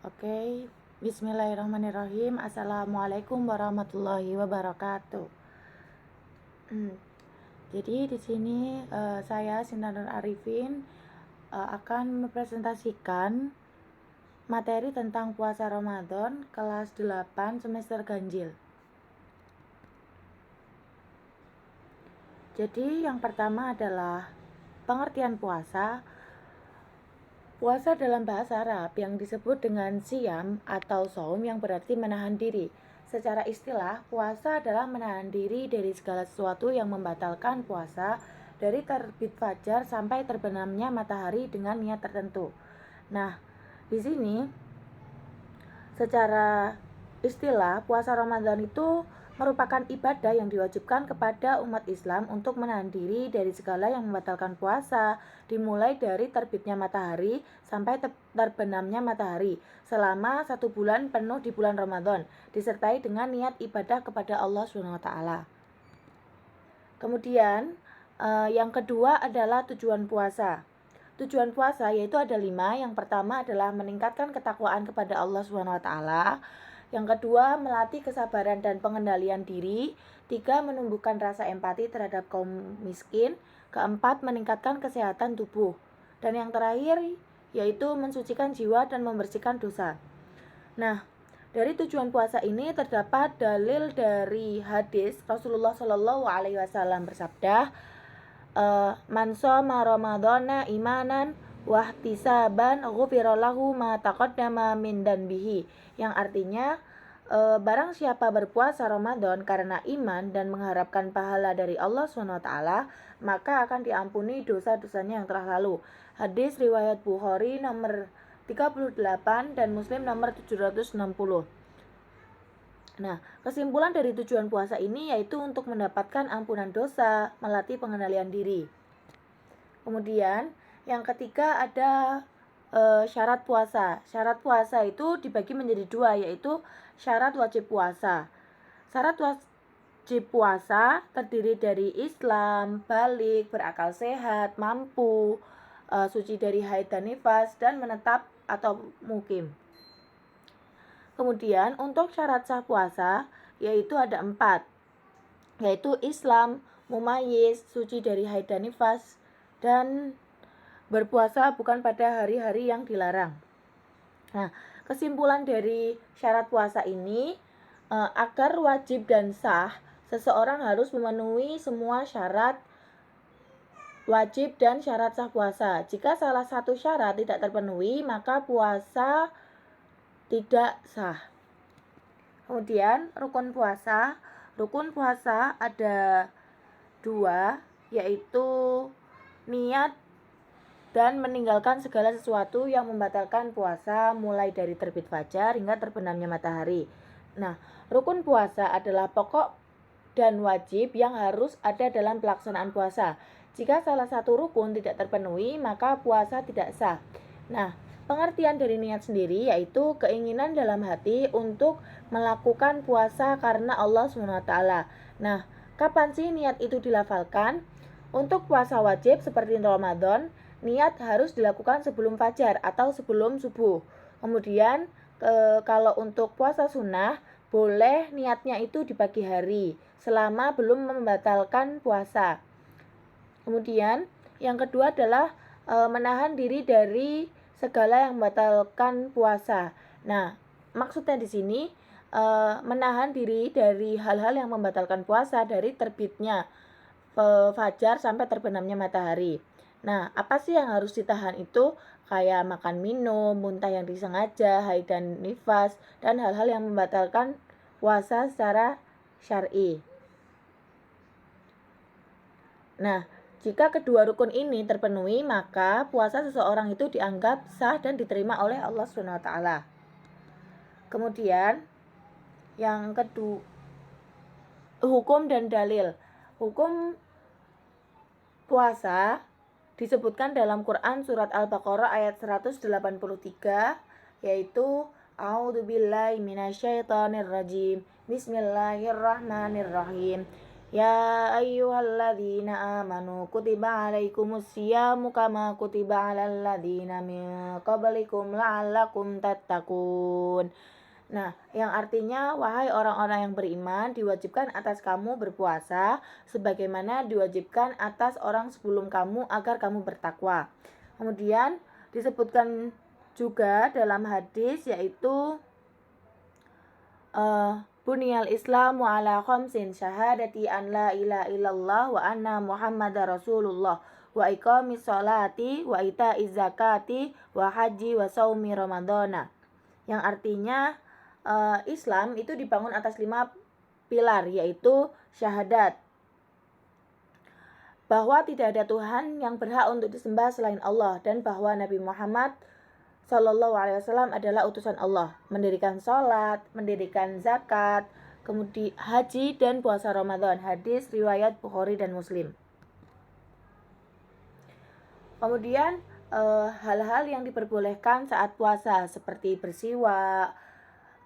Oke, Bismillahirrahmanirrahim. Assalamualaikum warahmatullahi wabarakatuh. Jadi di sini saya Sinta Nur Arifin akan mempresentasikan materi tentang puasa Ramadan kelas 8 semester ganjil. Jadi yang pertama adalah pengertian puasa. Puasa dalam bahasa Arab yang disebut dengan siyam atau shaum yang berarti menahan diri. Secara istilah, puasa adalah menahan diri dari segala sesuatu yang membatalkan puasa dari terbit fajar sampai terbenamnya matahari dengan niat tertentu. Nah, di sini secara istilah puasa Ramadan itu merupakan ibadah yang diwajibkan kepada umat Islam untuk menahan diri dari segala yang membatalkan puasa, dimulai dari terbitnya matahari sampai terbenamnya matahari selama 1 bulan penuh di bulan Ramadan, disertai dengan niat ibadah kepada Allah SWT. Kemudian yang kedua adalah tujuan puasa. Tujuan puasa yaitu ada 5. Yang pertama adalah meningkatkan ketakwaan kepada Allah SWT. Yang kedua, melatih kesabaran dan pengendalian diri. 3, menumbuhkan rasa empati terhadap kaum miskin. Keempat, meningkatkan kesehatan tubuh. Dan yang terakhir yaitu mensucikan jiwa dan membersihkan dosa. Nah, dari tujuan puasa ini terdapat dalil dari hadis Rasulullah Shallallahu Alaihi Wasallam bersabda, man shoma ramadhana imanan wahtisaban ghufira lahu ma taqaddama min danbihi, yang artinya barang siapa berpuasa Ramadan karena iman dan mengharapkan pahala dari Allah SWT, maka akan diampuni dosa-dosanya yang telah lalu. Hadis riwayat Bukhari nomor 38 dan Muslim nomor 760. Nah, kesimpulan dari tujuan puasa ini yaitu untuk mendapatkan ampunan dosa, melatih pengendalian diri. Kemudian, yang ketiga ada syarat puasa. Syarat puasa itu dibagi menjadi 2, yaitu syarat wajib puasa. Syarat wajib puasa terdiri dari Islam, balik, berakal sehat, mampu, suci dari haid dan nifas, dan menetap atau mukim. Kemudian untuk syarat sah puasa yaitu ada 4, yaitu Islam, mumayyiz, suci dari haid dan nifas, dan berpuasa bukan pada hari-hari yang dilarang. Nah, kesimpulan dari syarat puasa ini, agar wajib dan sah, seseorang harus memenuhi semua syarat wajib dan syarat sah puasa. Jika salah satu syarat tidak terpenuhi, maka puasa tidak sah. Kemudian rukun puasa. Rukun puasa ada 2, yaitu niat dan meninggalkan segala sesuatu yang membatalkan puasa mulai dari terbit fajar hingga terbenamnya matahari. Nah, rukun puasa adalah pokok dan wajib yang harus ada dalam pelaksanaan puasa. Jika salah satu rukun tidak terpenuhi, maka puasa tidak sah. Nah, pengertian dari niat sendiri yaitu keinginan dalam hati untuk melakukan puasa karena Allah SWT. Nah, kapan sih niat itu dilafalkan? Untuk puasa wajib seperti Ramadan, niat harus dilakukan sebelum fajar atau sebelum subuh. Kemudian kalau untuk puasa sunnah, boleh niatnya itu di pagi hari selama belum membatalkan puasa. Kemudian yang kedua adalah menahan diri dari segala yang membatalkan puasa. Nah, maksudnya di sini menahan diri dari hal-hal yang membatalkan puasa dari terbitnya fajar sampai terbenamnya matahari. Nah, apa sih yang harus ditahan itu? Kayak makan minum, muntah yang disengaja, haid dan nifas, dan hal-hal yang membatalkan puasa secara syar'i. Nah, jika kedua rukun ini terpenuhi, maka puasa seseorang itu dianggap sah dan diterima oleh Allah SWT. Kemudian, yang kedua, hukum dan dalil. Hukum puasa disebutkan dalam Quran surat Al-Baqarah ayat 183, yaitu A'udzubillahi minasyaitonirrajim. Bismillahirrahmanirrahim. Ya ayyuhalladzina amanu kutiba alaikumus syiyamu kama kutiba alal ladzina min qablikum la'allakum tattaqun. Nah, yang artinya wahai orang-orang yang beriman, diwajibkan atas kamu berpuasa sebagaimana diwajibkan atas orang sebelum kamu agar kamu bertakwa. Kemudian disebutkan juga dalam hadis yaitu Bunyal Islamu ala khamsin syahadati an la ilaha illallah wa anna Muhammadar Rasulullah wa iqamis sholati wa ita'iz zakati wa haji wa saumi ramadhana. Yang artinya Islam itu dibangun atas 5 pilar, yaitu syahadat bahwa tidak ada Tuhan yang berhak untuk disembah selain Allah dan bahwa Nabi Muhammad Sallallahu Alaihi Wasallam adalah utusan Allah, mendirikan sholat, mendirikan zakat, kemudian haji dan puasa Ramadan. Hadis riwayat Bukhari dan Muslim. Kemudian hal-hal yang diperbolehkan saat puasa seperti bersiwak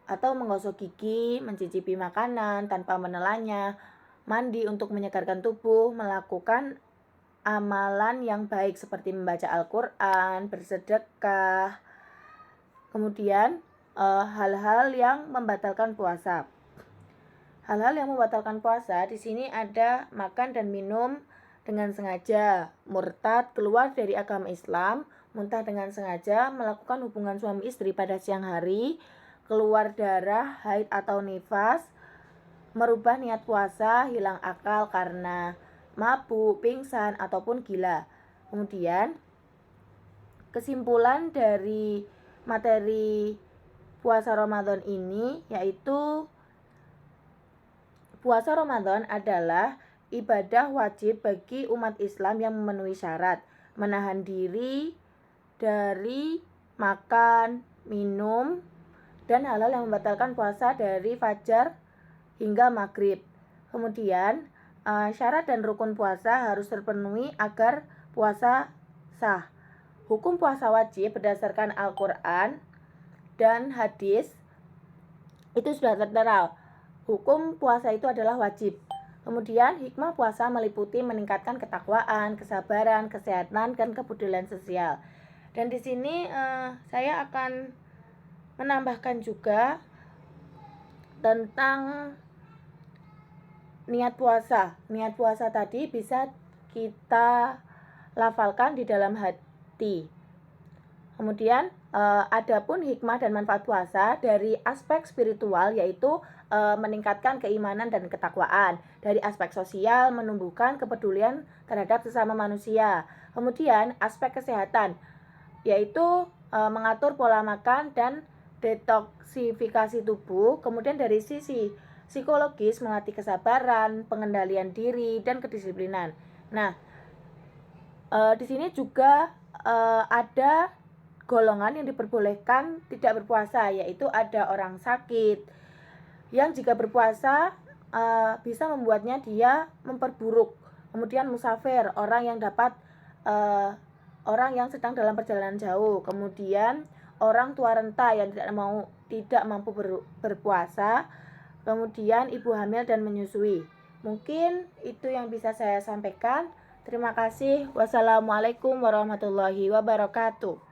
atau menggosok gigi, mencicipi makanan tanpa menelannya, mandi untuk menyegarkan tubuh, melakukan amalan yang baik seperti membaca Al-Quran, bersedekah. Kemudian hal-hal yang membatalkan puasa. Hal-hal yang membatalkan puasa di sini ada makan dan minum dengan sengaja, murtad, keluar dari agama Islam, muntah dengan sengaja, melakukan hubungan suami istri pada siang hari, keluar darah, haid atau nifas, merubah niat puasa, hilang akal karena mabuk, pingsan ataupun gila. Kemudian kesimpulan dari materi puasa Ramadan ini yaitu puasa Ramadan adalah ibadah wajib bagi umat Islam yang memenuhi syarat, menahan diri dari makan, minum, dan hal-hal yang membatalkan puasa dari fajar hingga maghrib. Kemudian syarat dan rukun puasa harus terpenuhi agar puasa sah. Hukum puasa wajib berdasarkan Al-Quran dan hadis itu sudah tertera. Hukum puasa itu adalah wajib. Kemudian hikmah puasa meliputi meningkatkan ketakwaan, kesabaran, kesehatan, dan kepedulian sosial. Dan di sini saya akan menambahkan juga tentang niat puasa. Niat puasa tadi bisa kita lafalkan di dalam hati. Kemudian adapun hikmah dan manfaat puasa dari aspek spiritual yaitu meningkatkan keimanan dan ketakwaan. Dari aspek sosial menumbuhkan kepedulian terhadap sesama manusia. Kemudian aspek kesehatan yaitu mengatur pola makan dan detoksifikasi tubuh. Kemudian dari sisi psikologis melatih kesabaran, pengendalian diri dan kedisiplinan. Nah, di sini juga ada golongan yang diperbolehkan tidak berpuasa, yaitu ada orang sakit yang jika berpuasa bisa membuatnya dia memperburuk. Kemudian musafir, orang yang sedang dalam perjalanan jauh. Kemudian orang tua renta yang tidak mampu berpuasa. Kemudian ibu hamil dan menyusui. Mungkin itu yang bisa saya sampaikan. Terima kasih. Wassalamualaikum warahmatullahi wabarakatuh.